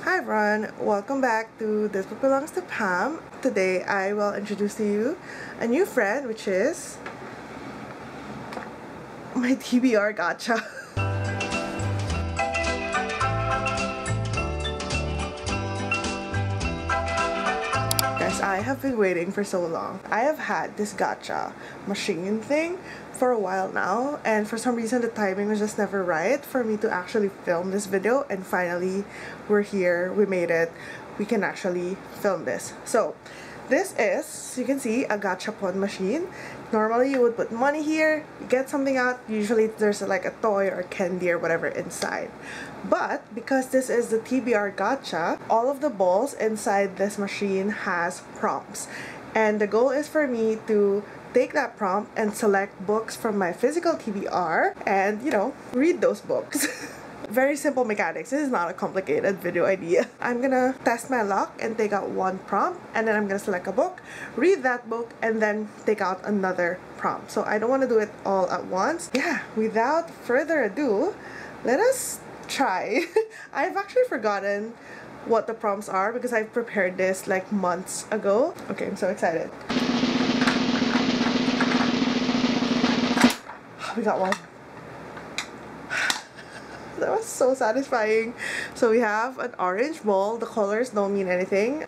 Hi everyone, welcome back to This Book Belongs to Pam. Today I will introduce to you a new friend, which is my TBR gacha. Guys, I have been waiting for so long. I have had this gacha machine thing for a while now, and for some reason the timing was just never right for me to actually film this video, and finally we're here, we made it, we can actually film this. So this is, you can see, a gachapon machine. Normally you would put money here, you get something out, usually there's like a toy or candy or whatever inside. But because this is the TBR gacha, all of the balls inside this machine has prompts. And the goal is for me to take that prompt and select books from my physical TBR and, you know, read those books. Very simple mechanics. This is not a complicated video idea. I'm gonna test my luck and take out one prompt, and then I'm gonna select a book, read that book, and then take out another prompt. So I don't want to do it all at once. Yeah, without further ado, let us try. I've actually forgotten what the prompts are because I've prepared this like months ago. Okay, I'm so excited. We got one. That was so satisfying. So we have an orange bowl. The colors don't mean anything.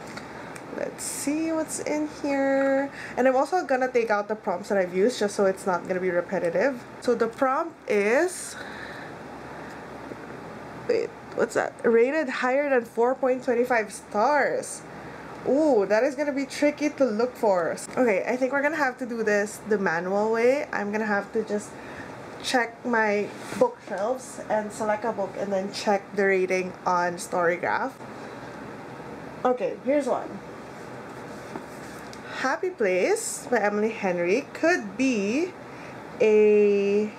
Let's see what's in here. And I'm also gonna take out the prompts that I've used just so it's not gonna be repetitive. So the prompt is, wait, what's that? Rated higher than 4.25 stars. Ooh, that is gonna be tricky to look for. Okay, I think we're gonna have to do this the manual way. I'm gonna have to just check my bookshelves and select a book and then check the rating on Storygraph. Okay, here's one. Happy Place by Emily Henry could be a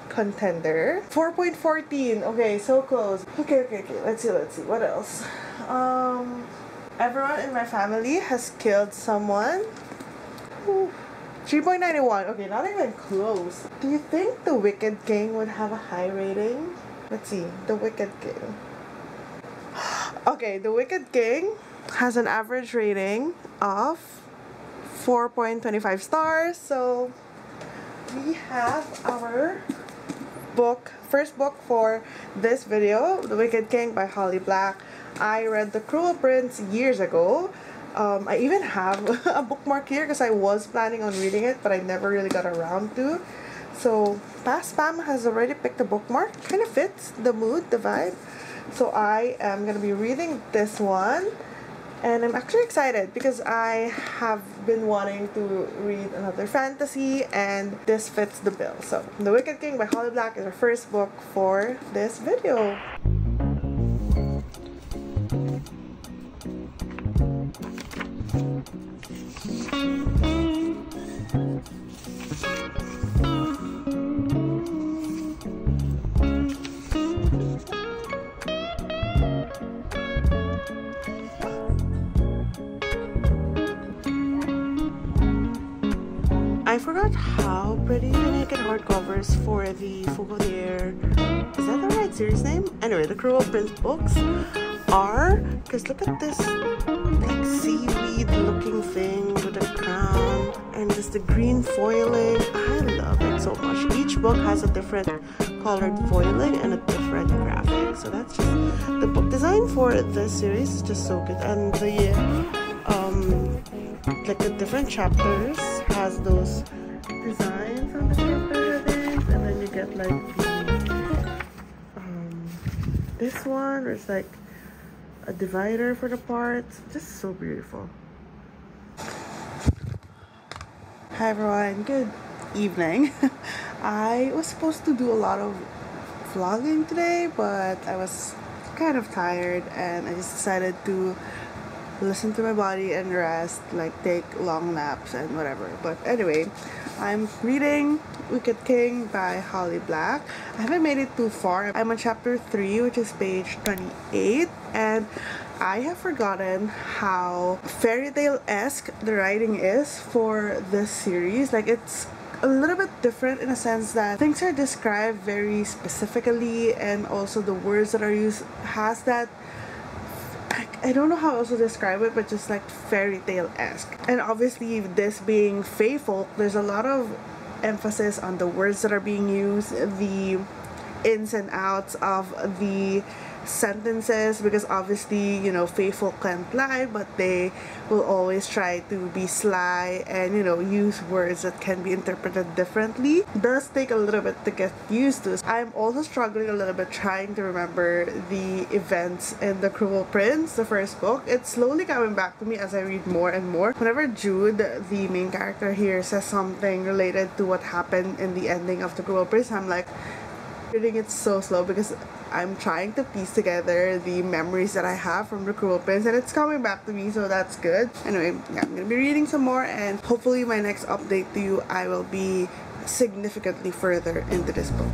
contender. 4.14. Okay, so close. Okay. Let's see. What else? Everyone in my family has killed someone. Ooh. 3.91. Okay, not even close. Do you think The Wicked King would have a high rating? Let's see. The Wicked King. Okay, The Wicked King has an average rating of 4.25 stars. So we have our book, first book for this video, The Wicked King by Holly Black. I read The Cruel Prince years ago. I even have a bookmark here because I was planning on reading it, but I never really got around to. So Past Pam has already picked a bookmark. Kind of fits the mood, the vibe. So I am going to be reading this one. And I'm actually excited because I have been wanting to read another fantasy, and this fits the bill. So The Wicked King by Holly Black is our first book for this video. I forgot how pretty the naked hardcovers for the TBR, is that the right series name? Anyway, the Cruel Prince books are, because look at this like seaweed looking thing with a crown and just the green foiling. I love it so much. Each book has a different colored foiling and a different graphic, so that's just, the book design for this series is just so good. And the like the different chapters has those designs on the chapter, I think, and then you get like the this one, where it's like a divider for the parts. Just so beautiful. Hi everyone, good evening. I was supposed to do a lot of vlogging today, but I was kind of tired and I just decided to listen to my body and rest, like take long naps and whatever. But anyway, I'm reading Wicked King by Holly Black. I haven't made it too far. I'm on chapter 3, which is page 28, and I have forgotten how fairy tale-esque the writing is for this series. Like, it's a little bit different in a sense that things are described very specifically, and also the words that are used has that I don't know how else to describe it, but just like fairy tale-esque. And obviously this being fae folk, there's a lot of emphasis on the words that are being used, the ins and outs of the sentences, because obviously, you know, fae folk can't lie, but they will always try to be sly and, you know, use words that can be interpreted differently. It does take a little bit to get used to. I'm also struggling a little bit trying to remember the events in The Cruel Prince, the first book. It's slowly coming back to me as I read more and more. Whenever Jude, the main character here, says something related to what happened in the ending of The Cruel Prince, I'm like reading it so slow because I'm trying to piece together the memories that I have from The Cruel Prince, and it's coming back to me, so that's good. Anyway, yeah, I'm gonna be reading some more, and hopefully my next update to you, I will be significantly further into this book.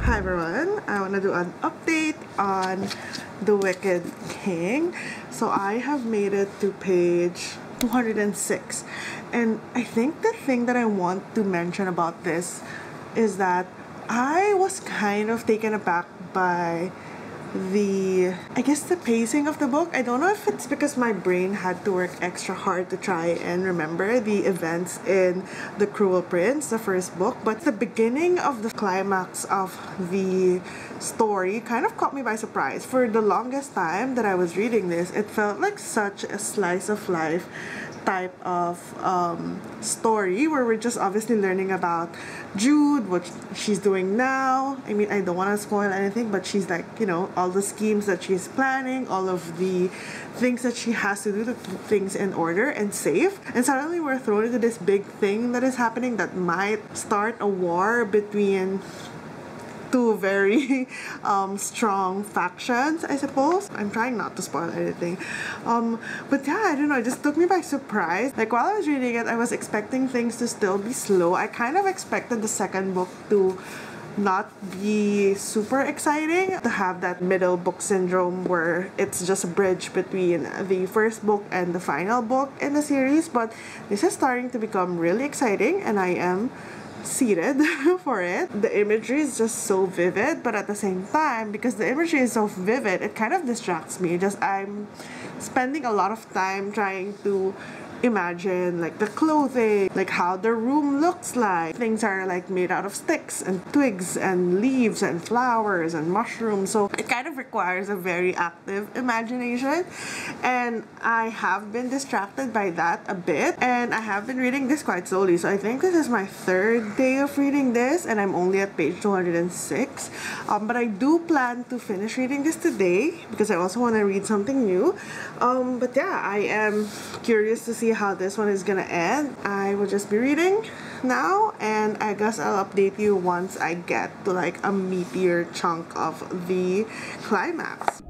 Hi everyone, I want to do an update on The Wicked King. So I have made it to page 206, and I think the thing that I want to mention about this is that I was kind of taken aback by the pacing of the book. I don't know if it's because my brain had to work extra hard to try and remember the events in The Cruel Prince, the first book, but the beginning of the climax of the story kind of caught me by surprise. For the longest time that I was reading this, it felt like such a slice of life type of story where we're just obviously learning about Jude, what she's doing now. I mean, I don't want to spoil anything, but she's like, you know, all the schemes that she's planning, all of the things that she has to do to keep things in order and safe. And suddenly we're thrown into this big thing that is happening that might start a war between two very strong factions, I suppose. I'm trying not to spoil anything. But yeah, I don't know, it just took me by surprise. Like, while I was reading it, I was expecting things to still be slow. I kind of expected the second book to not be super exciting, to have that middle book syndrome where it's just a bridge between the first book and the final book in the series. But this is starting to become really exciting, and I am seated for it. The imagery is just so vivid, but at the same time, because the imagery is so vivid, it kind of distracts me. I'm spending a lot of time trying to imagine like the clothing, like how the room looks like. Things are like made out of sticks and twigs and leaves and flowers and mushrooms, so it kind of requires a very active imagination, and I have been distracted by that a bit, and I have been reading this quite slowly. So I think this is my third day of reading this, and I'm only at page 206, but I do plan to finish reading this today because I also want to read something new. But yeah, I am curious to see how this one is gonna end. I will just be reading now, and I guess I'll update you once I get to like a meatier chunk of the climax.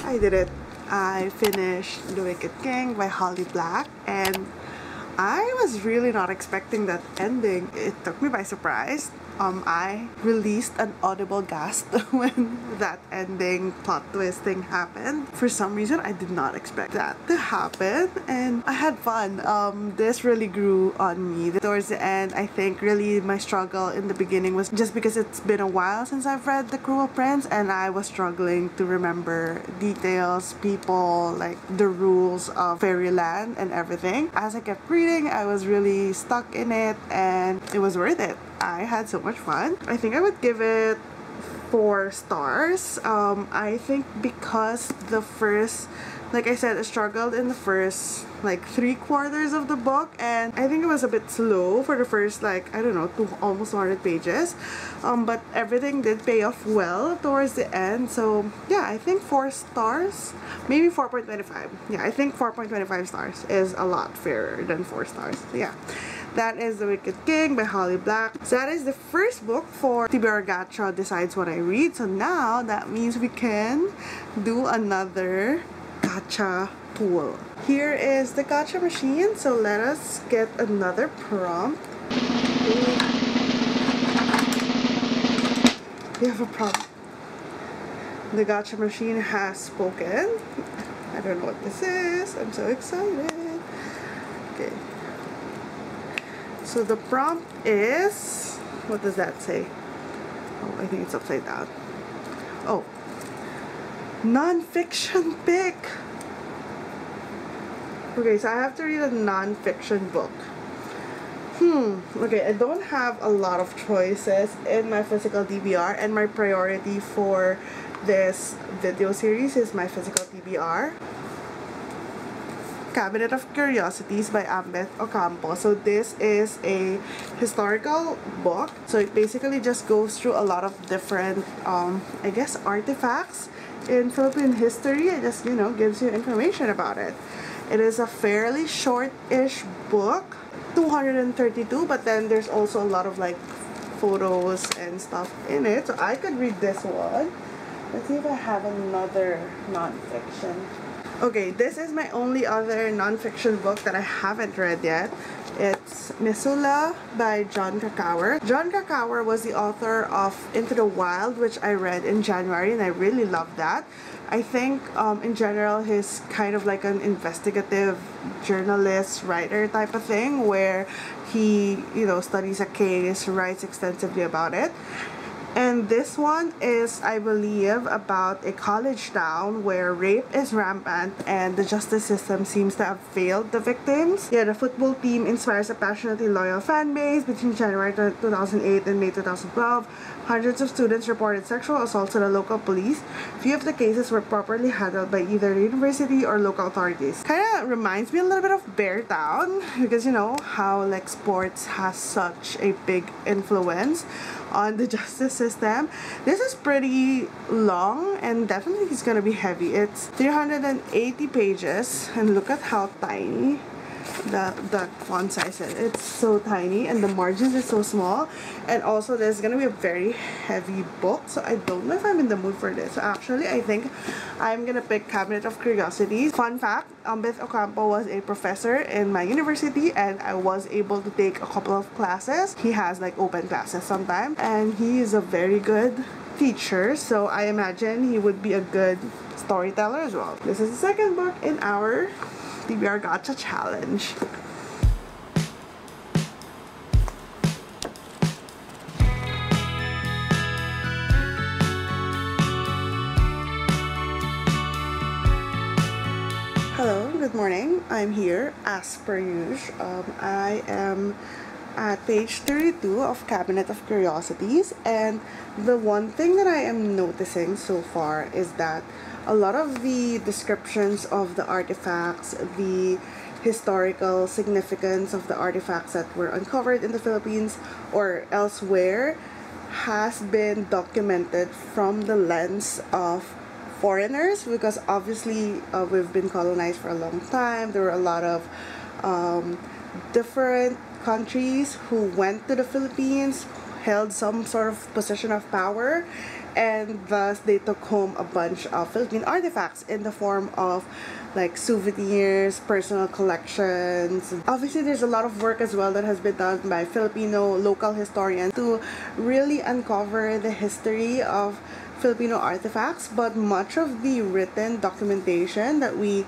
I did it. I finished The Wicked King by Holly Black, and I was really not expecting that ending. It took me by surprise. I released an audible gasp when that ending plot twist thing happened. For some reason, I did not expect that to happen, and I had fun. This really grew on me. Towards the end, I think really my struggle in the beginning was just because it's been a while since I've read The Cruel Prince, and I was struggling to remember details, people, like the rules of fairyland and everything. As I kept reading, I was really stuck in it, and it was worth it. I had so much fun. I think I would give it 4 stars. I think because the first, like I said, I struggled in the first like 3/4 of the book, and I think it was a bit slow for the first, like, I don't know, almost 200 pages, but everything did pay off well towards the end. So yeah, I think 4 stars, maybe 4.25. Yeah, I think 4.25 stars is a lot fairer than 4 stars. Yeah, that is The Wicked King by Holly Black. So that is the first book for TBR Gacha Decides What I Read. So now that means we can do another gacha pool. Here is the gacha machine, so let us get another prompt. We have a prompt. The gacha machine has spoken. I don't know what this is. I'm so excited. Okay. So the prompt is, what does that say? Oh, I think it's upside down. Oh, non-fiction pick. Okay, so I have to read a non-fiction book. Okay, I don't have a lot of choices in my physical TBR, and my priority for this video series is my physical TBR. Cabinet of Curiosities by Ambeth Ocampo. So this is a historical book. So it basically just goes through a lot of different, I guess, artifacts in Philippine history. It just, you know, gives you information about it. It is a fairly short-ish book, 232, but then there's also a lot of like photos and stuff in it. So I could read this one. Let's see if I have another non-fiction. Okay, this is my only other non-fiction book that I haven't read yet. It's Missoula by John Krakauer. John Krakauer was the author of Into the Wild, which I read in January, and I really loved that. I think in general he's kind of like an investigative journalist, writer type of thing, where he, you know, studies a case, writes extensively about it. And this one is, I believe, about a college town where rape is rampant and the justice system seems to have failed the victims. Yeah, the football team inspires a passionately loyal fan base. Between January 2008 and May 2012, hundreds of students reported sexual assaults to the local police. Few of the cases were properly handled by either the university or local authorities. Kind of reminds me a little bit of Bear Town, because you know how like sports has such a big influence on the justice system. This is pretty long and definitely it's gonna be heavy. It's 380 pages, and look at how tiny the font size is. It's so tiny and the margins are so small, and also there's gonna be a very heavy book, so I don't know if I'm in the mood for this. So actually I think I'm gonna pick Cabinet of Curiosities. Fun fact, Ambeth Ocampo was a professor in my university and I was able to take a couple of classes. He has like open classes sometimes, and he is a very good teacher, so I imagine he would be a good storyteller as well. This is the second book in our TBR Gacha Challenge. Hello, good morning. I'm here as per usual. I am at page 32 of Cabinet of Curiosities, and the one thing that I am noticing so far is that a lot of the descriptions of the artifacts, the historical significance of the artifacts that were uncovered in the Philippines or elsewhere has been documented from the lens of foreigners, because obviously we've been colonized for a long time. There were a lot of different countries who went to the Philippines, held some sort of position of power, and thus they took home a bunch of Philippine artifacts in the form of like souvenirs, personal collections. Obviously there's a lot of work as well that has been done by Filipino local historians to really uncover the history of Filipino artifacts, but much of the written documentation that we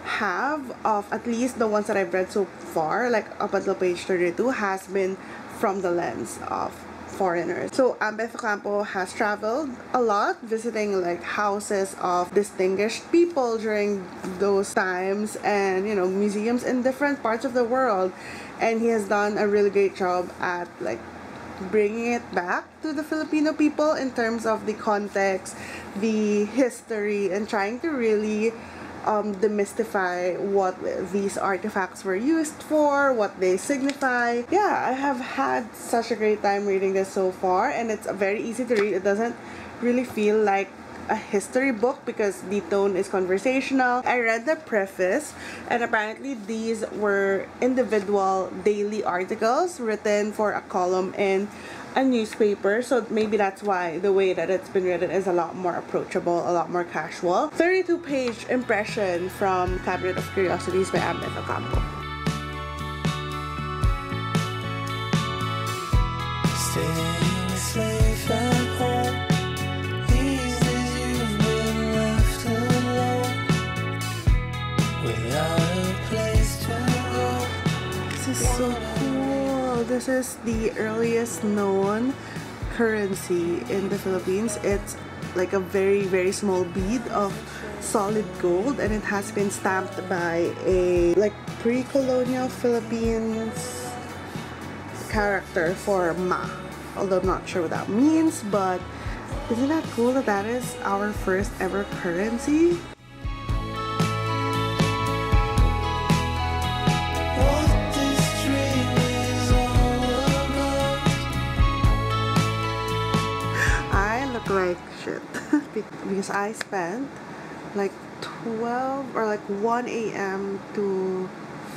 have, of at least the ones that I've read so far, like up until page 32, has been from the lens of foreigners. So Ambeth Ocampo has traveled a lot, visiting like houses of distinguished people during those times, and you know, museums in different parts of the world, and he has done a really great job at like bringing it back to the Filipino people in terms of the context, the history, and trying to really demystify what these artifacts were used for, what they signify. Yeah, I have had such a great time reading this so far, and it's very easy to read. It doesn't really feel like a history book because the tone is conversational. I read the preface, and apparently these were individual daily articles written for a column in a newspaper, so maybe that's why the way that it's been written is a lot more approachable, a lot more casual. 32-page impression from Cabinet of Curiosities by Ambeth Ocampo. Staying safe at home. So cool. This is the earliest known currency in the Philippines. It's like a very small bead of solid gold, and it has been stamped by a like pre-colonial Philippines character for ma. Although I'm not sure what that means, but isn't that cool that that is our first ever currency? Like shit because I spent like 12 or like 1 a.m. to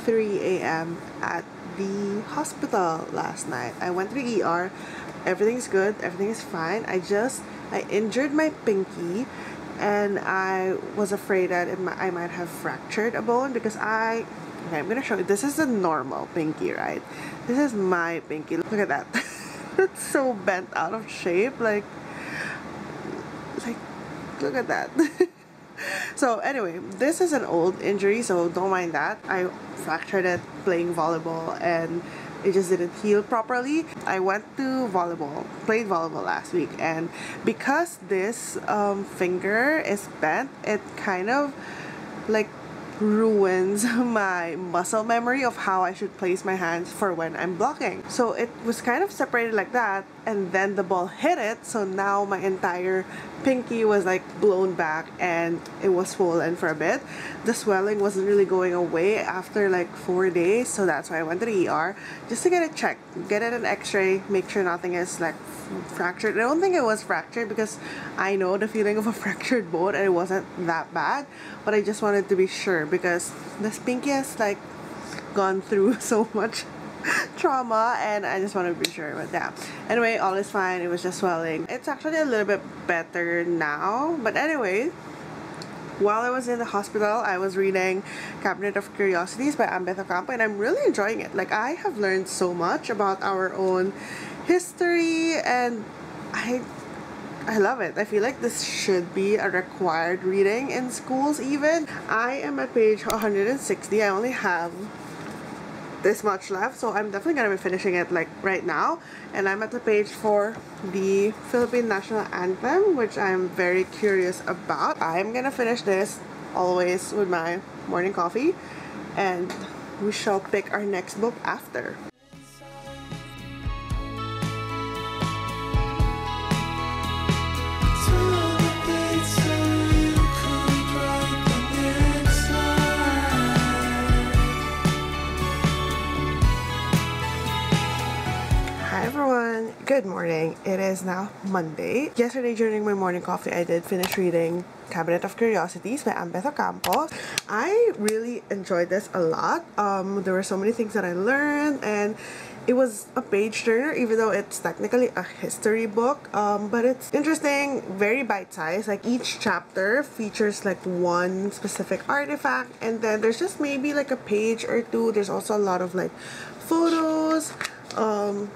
3 a.m. at the hospital last night. I went to the ER. Everything's good, everything is fine. I injured my pinky, and I was afraid that I might have fractured a bone because okay, I'm gonna show you. This is a normal pinky, right? This is my pinky. Look at that. It's so bent out of shape, like look at that. So anyway, this is an old injury, so don't mind that. I fractured it playing volleyball and it just didn't heal properly. I went to played volleyball last week, and because this finger is bent, it kind of like ruins my muscle memory of how I should place my hands for when I'm blocking. So it was kind of separated like that, and then the ball hit it, so now my entire pinky was like blown back and it was swollen for a bit. The swelling wasn't really going away after like 4 days, so that's why I went to the ER just to get it checked, get it an x-ray, make sure nothing is like fractured. I don't think it was fractured because I know the feeling of a fractured bone and it wasn't that bad, but I just wanted to be sure because this pinky has like gone through so much trauma and I just want to be sure. But yeah, anyway, all is fine. It was just swelling. It's actually a little bit better now, but anyway, while I was in the hospital, I was reading Cabinet of Curiosities by Ambeth Ocampo, and I'm really enjoying it. Like, I have learned so much about our own history, and I love it. I feel like this should be a required reading in schools even. I am at page 160. I only have this much left, so I'm definitely gonna be finishing it like right now, and I'm at the page for the Philippine National Anthem, which I'm very curious about. I'm gonna finish this always with my morning coffee, and we shall pick our next book after. Good morning. It is now Monday. Yesterday during my morning coffee, I did finish reading Cabinet of Curiosities by Ambeth Ocampo. I really enjoyed this a lot. There were so many things that I learned, and it was a page turner even though it's technically a history book, but it's interesting, very bite-sized. Like each chapter features like one specific artifact, and then there's just maybe like a page or two. There's also a lot of like photos.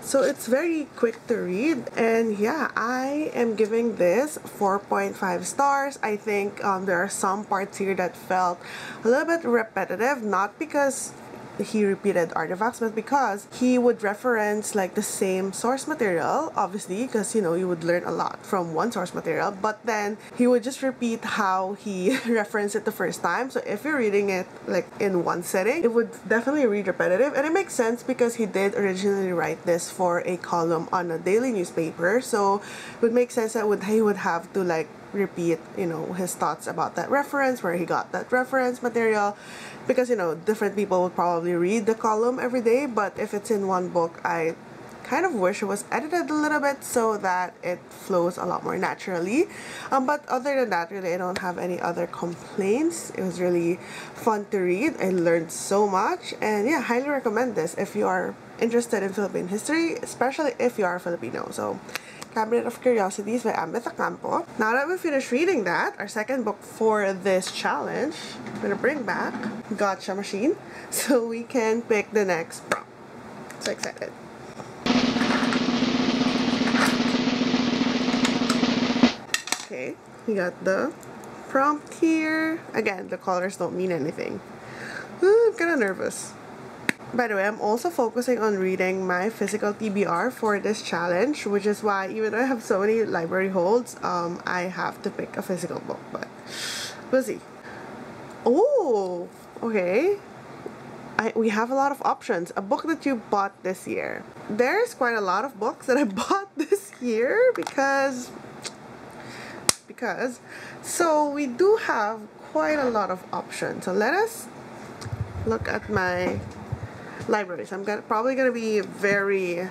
So it's very quick to read, and yeah, I am giving this 4.5 stars. I think there are some parts here that felt a little bit repetitive, not because he repeated artifacts, but because he would reference like the same source material, obviously, because you know you would learn a lot from one source material, but then he would just repeat how he referenced it the first time. So if you're reading it like in one sitting, it would definitely read repetitive, and it makes sense because he did originally write this for a column on a daily newspaper, so it would make sense that he would have to like repeat, you know, his thoughts about that reference, where he got that reference material, because you know different people would probably read the column every day. But if it's in one book, I kind of wish it was edited a little bit so that it flows a lot more naturally. But other than that, really, I don't have any other complaints. It was really fun to read. I learned so much, and yeah, highly recommend this if you are interested in Philippine history, especially if you are Filipino. So Cabinet of Curiosities by Ambeth Ocampo. Now that we finished reading that, our second book for this challenge, I'm gonna bring back Gacha Machine so we can pick the next prompt. So excited. Okay, we got the prompt here. Again, the colors don't mean anything. Ooh, I'm kinda nervous. By the way, I'm also focusing on reading my physical TBR for this challenge, which is why even though I have so many library holds, I have to pick a physical book, but we'll see. Oh, okay. We have a lot of options. A book that you bought this year. There's quite a lot of books that I bought this year because so we do have quite a lot of options. So let us look at my library. So I'm probably gonna be very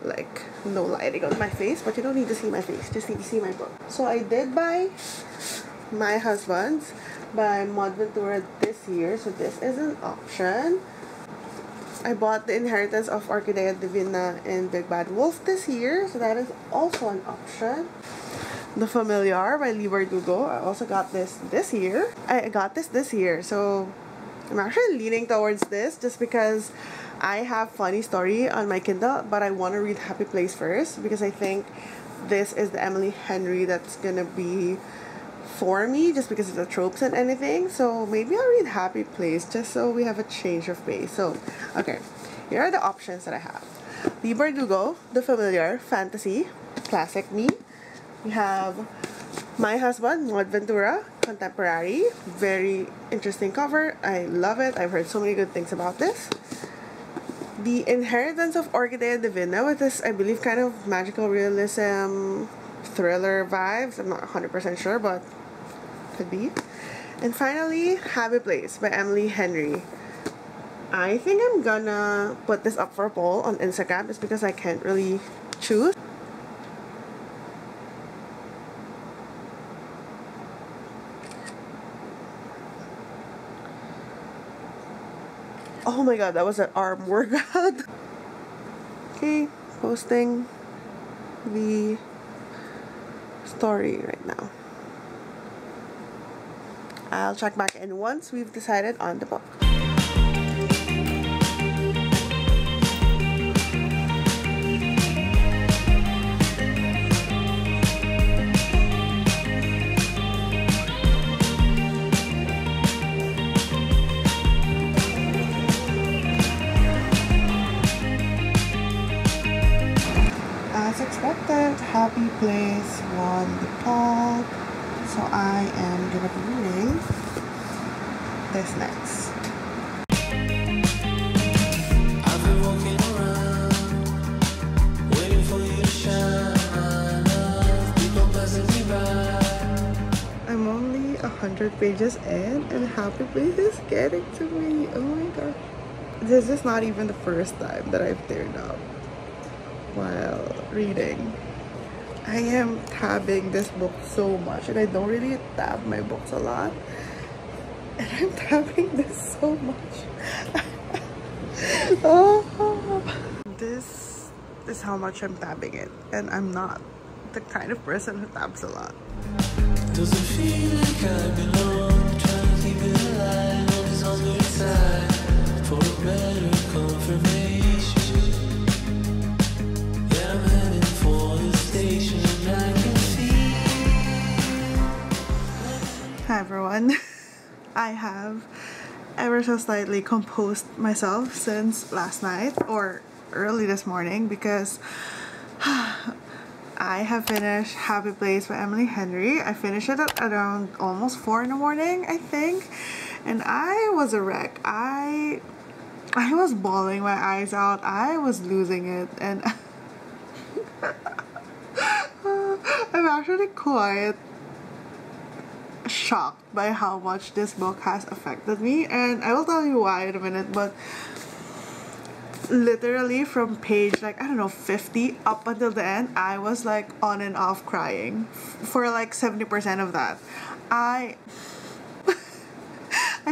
like no lighting on my face, but you don't need to see my face, just need to see my book. So I did buy My Husband's by Maud Ventura this year, so this is an option. I bought The Inheritance of Orchidea Divina in Big Bad Wolf this year, so that is also an option. The Familiar by Lee Bardugo, I also got this year. I got this year, so I'm actually leaning towards this just because I have Funny Story on my Kindle, but I want to read Happy Place first because I think this is the Emily Henry that's gonna be for me just because of the tropes and anything. So maybe I'll read Happy Place just so we have a change of pace. So, okay, here are the options that I have. Lee Bardugo, The Familiar, Fantasy, Classic Me. We have My Husband, Maud Ventura, Contemporary. Very interesting cover. I love it. I've heard so many good things about this. The Inheritance of Orchidea Divina, with this, I believe, kind of magical realism thriller vibes. I'm not 100% sure, but could be. And finally, Happy Place by Emily Henry. I think I'm gonna put this up for a poll on Instagram just because I can't really choose. Oh my god, that was an arm workout. Okay, posting the story right now. I'll check back in once we've decided on the book. As expected, Happy Place won the poll, so I am gonna be reading this next. I've been walking around, waiting for you to shine. People passing me by. I'm only 100 pages in, and Happy Place is getting to me. Oh my god. This is not even the first time that I've teared up while reading. I am tabbing this book so much, and I don't really tab my books a lot, and I'm tabbing this so much. Oh, this is how much I'm tabbing it, and I'm not the kind of person who tabs a lot. Does it feel like I belong? Trying to keep it alive on this hungry side for a better confirmation. Hi everyone. I have ever so slightly composed myself since last night or early this morning because I have finished Happy Place by Emily Henry. I finished it at around almost 4 in the morning, I think, and I was a wreck. I was bawling my eyes out. I was losing it, and I'm actually quite shocked by how much this book has affected me, and I will tell you why in a minute. But literally from page, like, I don't know, 50 up until the end, I was like on and off crying for like 70% of that. I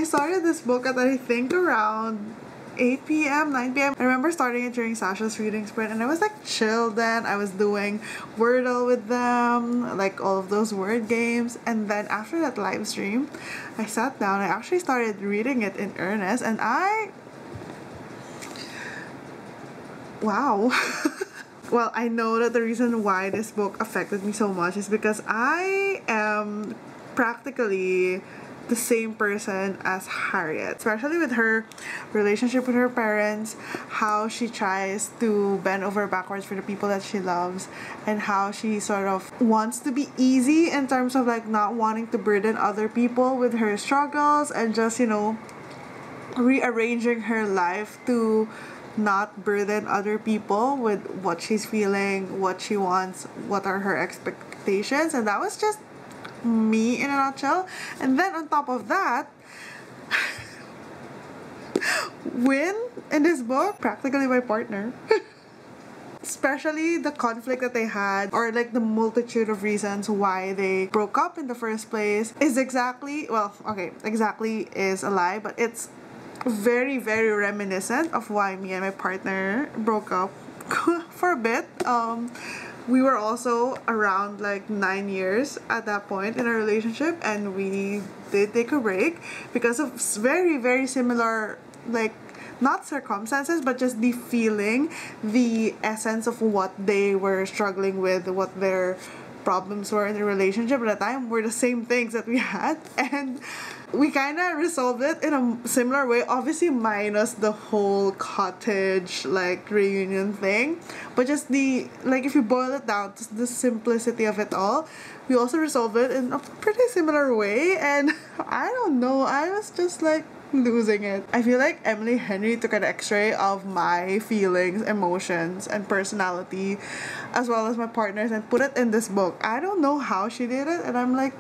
started this book at, I think, around 8 p.m., 9 p.m. I remember starting it during Sasha's reading sprint, and I was like chill then. I was doing Wordle with them, like all of those word games. And then after that live stream, I sat down, I actually started reading it in earnest, and wow. Well, I know that the reason why this book affected me so much is because I am practically the same person as Harriet, especially with her relationship with her parents, how she tries to bend over backwards for the people that she loves, and how she sort of wants to be easy in terms of like not wanting to burden other people with her struggles, and just, you know, rearranging her life to not burden other people with what she's feeling, what she wants, what are her expectations. And that was just me in a nutshell. And then on top of that, Win in this book, practically my partner. Especially the conflict that they had, or like the multitude of reasons why they broke up in the first place, is exactly, well, okay, exactly is a lie, but it's very, very reminiscent of why me and my partner broke up for a bit. We were also around like 9 years at that point in our relationship, and we did take a break because of very, very similar, like, not circumstances, but just the feeling, the essence of what they were struggling with, what their problems were in the relationship at the time were the same things that we had. And we kind of resolved it in a similar way, obviously minus the whole cottage like reunion thing, but just the, like, if you boil it down, just the simplicity of it all, we also resolved it in a pretty similar way. And I don't know, I was just like losing it. I feel like Emily Henry took an x-ray of my feelings, emotions, and personality, as well as my partner's, and put it in this book. I don't know how she did it, and I'm like,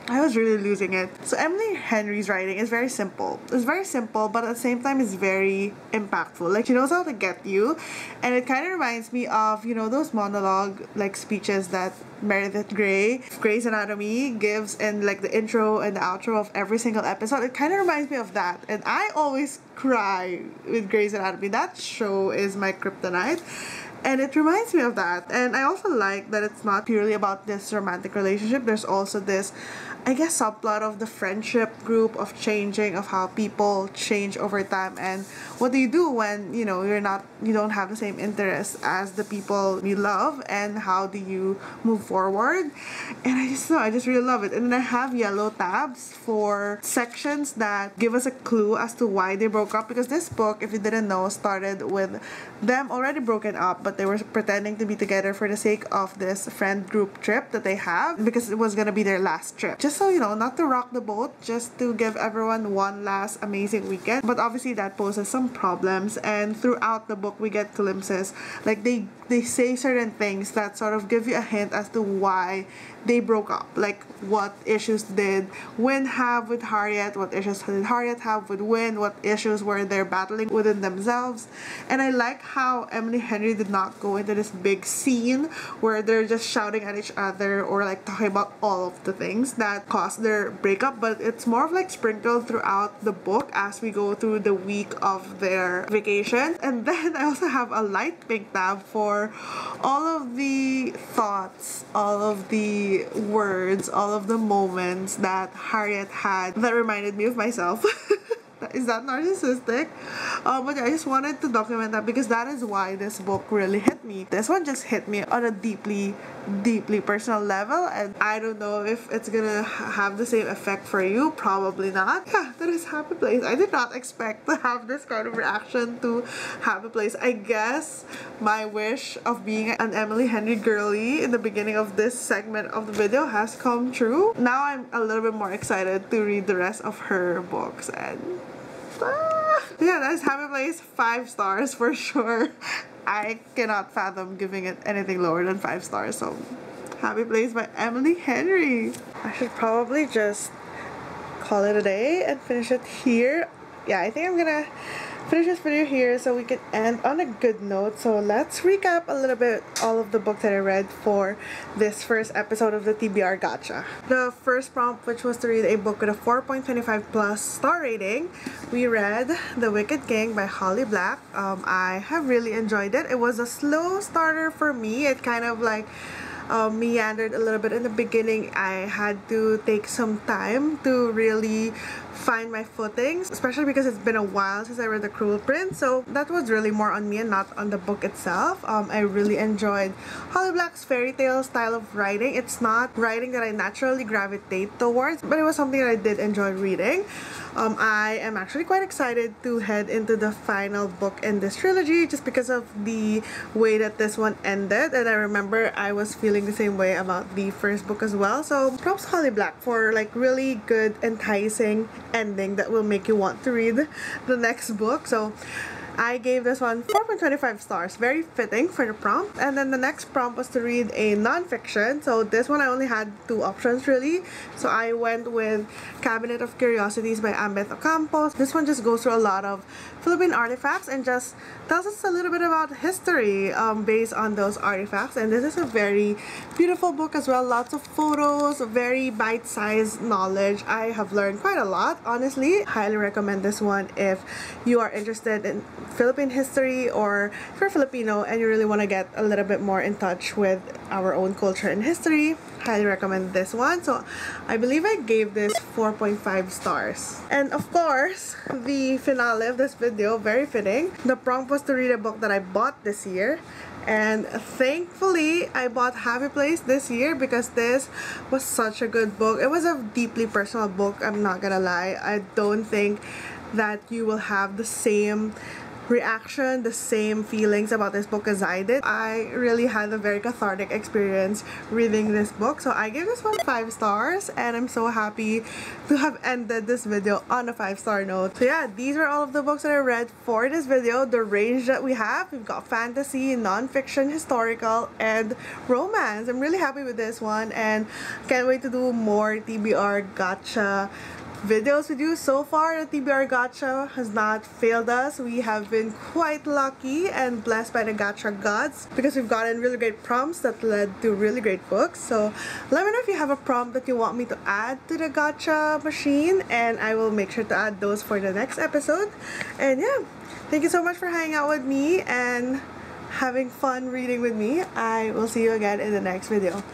I was really losing it. So Emily Henry's writing is very simple. It's very simple, but at the same time, it's very impactful. Like, she knows how to get you. And it kind of reminds me of, you know, those monologue, like, speeches that Meredith Grey, Grey's Anatomy, gives in, like, the intro and the outro of every single episode. It kind of reminds me of that. And I always cry with Grey's Anatomy. That show is my kryptonite. And it reminds me of that. And I also like that it's not purely about this romantic relationship. There's also this, I guess, subplot of the friendship group, of changing, of how people change over time, and what do you do when, you know, you don't have the same interests as the people you love, and how do you move forward. And I just really love it. And then I have yellow tabs for sections that give us a clue as to why they broke up, because this book, if you didn't know, started with them already broken up, but they were pretending to be together for the sake of this friend group trip that they have, because it was gonna be their last trip. Just so, you know, not to rock the boat, just to give everyone one last amazing weekend. But obviously that poses some problems, and throughout the book we get glimpses, like they say certain things that sort of give you a hint as to why they broke up. Like, what issues did Win have with Harriet, what issues did Harriet have with Win, what issues were they battling within themselves. And I like how Emily Henry did not go into this big scene where they're just shouting at each other or like talking about all of the things that caused their breakup, but it's more of like sprinkled throughout the book as we go through the week of their vacation. And then I also have a light pink tab for all of the thoughts, all of the words, all of the moments that Harriet had that reminded me of myself. Is that narcissistic? But I just wanted to document that because that is why this book really hit me. This one just hit me on a deeply, deeply personal level, and I don't know if it's gonna have the same effect for you. Probably not. Yeah, that is Happy Place. I did not expect to have this kind of reaction to Happy Place. I guess my wish of being an Emily Henry girly in the beginning of this segment of the video has come true. Now I'm a little bit more excited to read the rest of her books, and yeah, that's Happy Place. 5 stars for sure. I cannot fathom giving it anything lower than 5 stars. So Happy Place by Emily Henry. I should probably just call it a day and finish it here. Yeah, I think I'm gonna finish this video here so we can end on a good note. So let's recap a little bit all of the books that I read for this first episode of the TBR gacha. The first prompt, which was to read a book with a 4.25 plus star rating, we read The Wicked King by Holly Black. I have really enjoyed it. It was a slow starter for me. It kind of like meandered a little bit in the beginning. I had to take some time to really find my footings, especially because it's been a while since I read The Cruel Prince. So that was really more on me and not on the book itself. I really enjoyed Holly Black's fairy tale style of writing. It's not writing that I naturally gravitate towards, but it was something that I did enjoy reading. I am actually quite excited to head into the final book in this trilogy just because of the way that this one ended, and I remember I was feeling the same way about the first book as well. So props Holly Black for like really good, enticing ending that will make you want to read the next book. So I gave this one 4.25 stars, very fitting for the prompt. And then the next prompt was to read a non-fiction. So this one I only had two options really. So I went with Cabinet of Curiosities by Ambeth Ocampo. This one just goes through a lot of Philippine artifacts and just tells us a little bit about history based on those artifacts. And this is a very beautiful book as well. Lots of photos, very bite-sized knowledge. I have learned quite a lot, honestly. Highly recommend this one if you are interested in Philippine history, or if you're Filipino and you really want to get a little bit more in touch with our own culture and history. Highly recommend this one. So I believe I gave this 4.5 stars. And of course, the finale of this video, very fitting. The prompt was to read a book that I bought this year. And thankfully, I bought Happy Place this year because this was such a good book. It was a deeply personal book, I'm not gonna lie. I don't think that you will have the same reaction, the same feelings about this book as I did. I really had a very cathartic experience reading this book. So I gave this one 5 stars, and I'm so happy to have ended this video on a 5-star note. So yeah, these are all of the books that I read for this video. The range that we have, we've got fantasy, non-fiction, historical, and romance. I'm really happy with this one and can't wait to do more TBR gacha videos with you. So far, the TBR gacha has not failed us. We have been quite lucky and blessed by the gacha gods because we've gotten really great prompts that led to really great books. So let me know if you have a prompt that you want me to add to the gacha machine, and I will make sure to add those for the next episode. And yeah, thank you so much for hanging out with me and having fun reading with me. I will see you again in the next video.